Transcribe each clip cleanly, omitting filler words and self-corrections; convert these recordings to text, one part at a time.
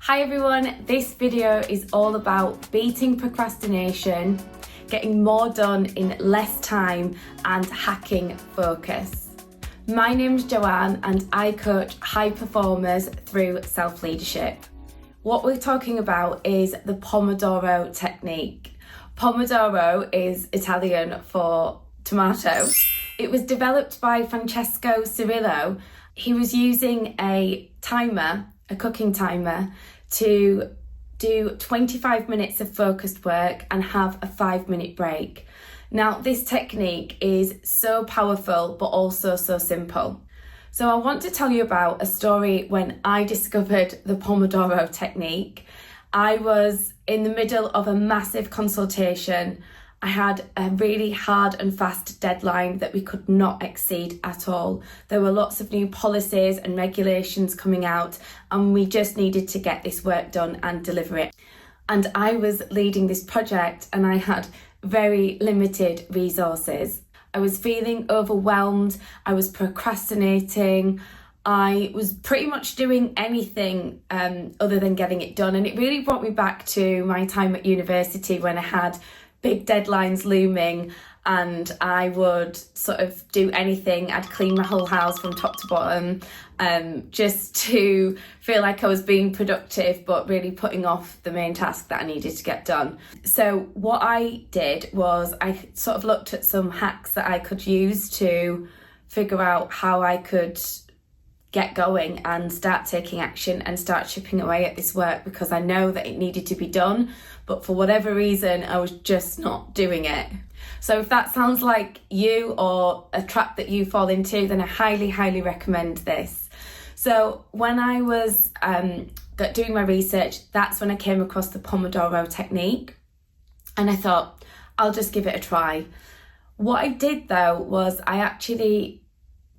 Hi everyone, this video is all about beating procrastination, getting more done in less time and hacking focus. My name's Joanne and I coach high performers through self-leadership. What we're talking about is the Pomodoro Technique. Pomodoro is Italian for tomato. It was developed by Francesco Cirillo. He was using a cooking timer, to do 25 minutes of focused work and have a 5-minute break. Now, this technique is so powerful, but also so simple. So I want to tell you about a story when I discovered the Pomodoro Technique. I was in the middle of a massive consultation. I had a really hard and fast deadline that we could not exceed at all. There were lots of new policies and regulations coming out, and we just needed to get this work done and deliver it. And I was leading this project and I had very limited resources. I was feeling overwhelmed, I was procrastinating, I was pretty much doing anything other than getting it done. And it really brought me back to my time at university when I had big deadlines looming and I would sort of do anything. I'd clean my whole house from top to bottom just to feel like I was being productive but really putting off the main task that I needed to get done. So what I did was I sort of looked at some hacks that I could use to figure out how I could get going and start taking action and start chipping away at this work, because I know that it needed to be done, but for whatever reason I was just not doing it. So if that sounds like you or a trap that you fall into, then I highly recommend this. So when I was doing my research, that's when I came across the Pomodoro Technique and I thought I'll just give it a try. What I did though was I actually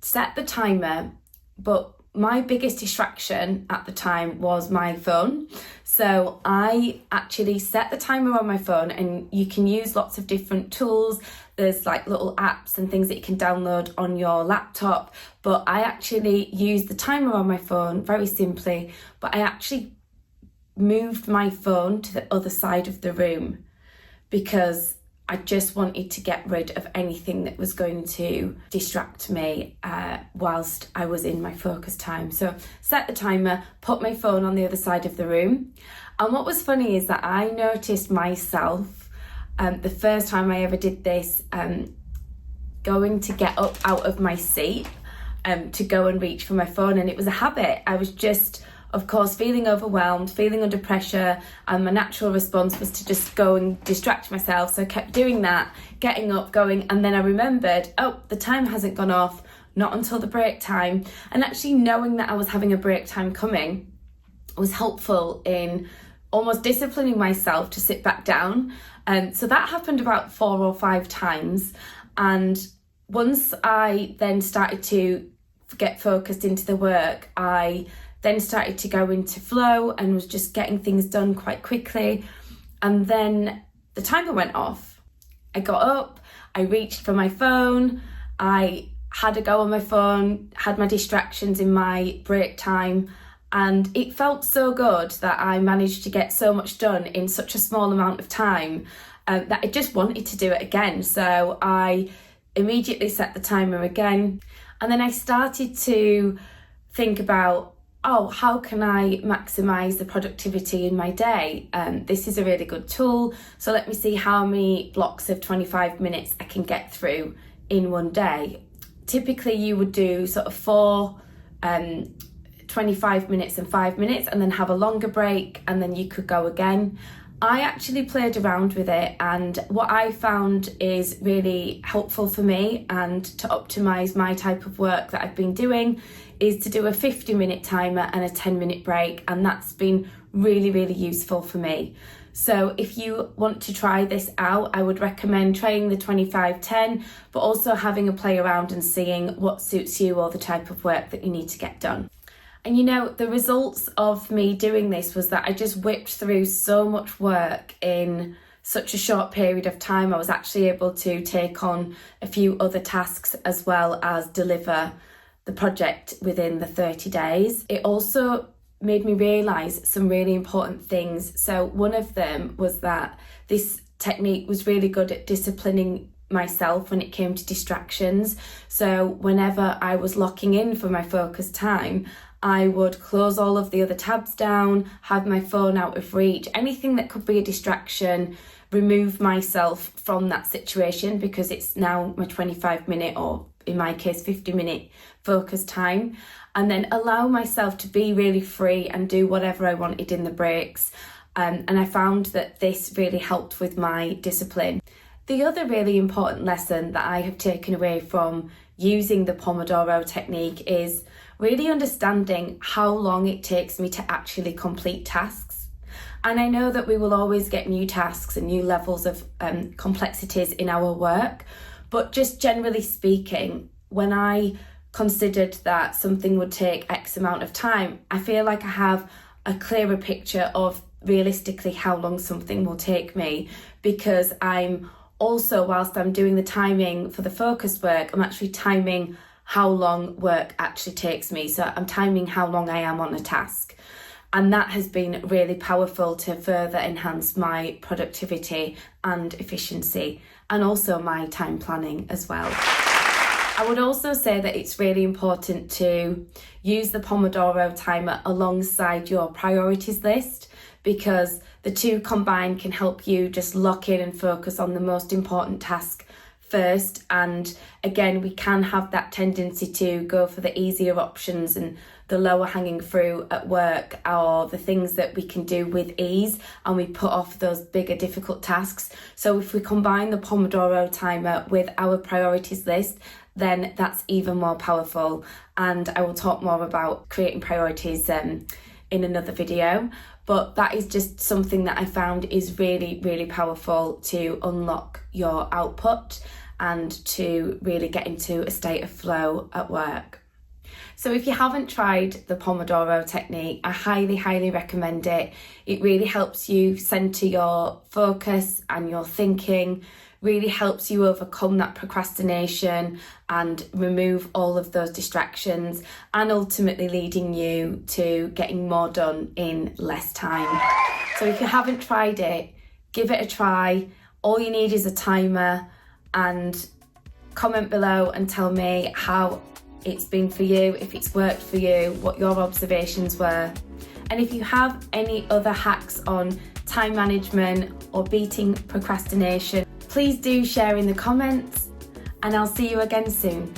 set the timer, but my biggest distraction at the time was my phone. So I actually set the timer on my phone, and you can use lots of different tools. There's like little apps and things that you can download on your laptop, but I actually used the timer on my phone very simply, but I actually moved my phone to the other side of the room because I just wanted to get rid of anything that was going to distract me whilst I was in my focus time. So set the timer, put my phone on the other side of the room. And what was funny is that I noticed myself, the first time I ever did this, going to get up out of my seat to go and reach for my phone. And it was a habit. I was just, of course, feeling overwhelmed, feeling under pressure, and my natural response was to just go and distract myself. So I kept doing that, getting up, going, and then I remembered, oh, the time hasn't gone off, not until the break time. And actually knowing that I was having a break time coming was helpful in almost disciplining myself to sit back down. So that happened about 4 or 5 times. And once I then started to get focused into the work, I then started to go into flow and was just getting things done quite quickly. And then the timer went off. I got up, I reached for my phone, I had a go on my phone, had my distractions in my break time, and it felt so good that I managed to get so much done in such a small amount of time that I just wanted to do it again. So I immediately set the timer again, and then I started to think about, oh, how can I maximise the productivity in my day? This is a really good tool. So let me see how many blocks of 25 minutes I can get through in one day. Typically you would do sort of 4 25 minutes and 5 minutes and then have a longer break, and then you could go again. I actually played around with it, and what I found is really helpful for me and to optimise my type of work that I've been doing is to do a 50-minute timer and a 10-minute break, and that's been really useful for me. So if you want to try this out, I would recommend trying the 25-10, but also having a play around and seeing what suits you or the type of work that you need to get done. And you know, the results of me doing this was that I just whipped through so much work in such a short period of time. I was actually able to take on a few other tasks as well as deliver the project within the 30 days. It also made me realise some really important things. So one of them was that this technique was really good at disciplining myself when it came to distractions. So whenever I was locking in for my focus time, I would close all of the other tabs down, have my phone out of reach, anything that could be a distraction, remove myself from that situation, because it's now my 25-minute, or in my case 50-minute focus time, and then allow myself to be really free and do whatever I wanted in the breaks. And I found that this really helped with my discipline. The other really important lesson that I have taken away from using the Pomodoro technique is really understanding how long it takes me to actually complete tasks. And I know that we will always get new tasks and new levels of complexities in our work, but just generally speaking, when I considered that something would take X amount of time, I feel like I have a clearer picture of realistically how long something will take me, because I'm also, whilst I'm doing the timing for the focus work, I'm actually timing how long work actually takes me. So I'm timing how long I am on a task. And that has been really powerful to further enhance my productivity and efficiency, and also my time planning as well. I would also say that it's really important to use the Pomodoro timer alongside your priorities list, because the two combined can help you just lock in and focus on the most important task first. And again, we can have that tendency to go for the easier options and the lower hanging fruit at work, or the things that we can do with ease, and we put off those bigger difficult tasks. So if we combine the Pomodoro timer with our priorities list, then that's even more powerful. And I will talk more about creating priorities in another video. But that is just something that I found is really, really powerful to unlock your output and to really get into a state of flow at work. So if you haven't tried the Pomodoro technique, I highly, highly recommend it. It really helps you center your focus and your thinking, really helps you overcome that procrastination and remove all of those distractions, and ultimately leading you to getting more done in less time. So if you haven't tried it, give it a try. All you need is a timer, and comment below and tell me how it's been for you, if it's worked for you, what your observations were. And if you have any other hacks on time management or beating procrastination, please do share in the comments, and I'll see you again soon.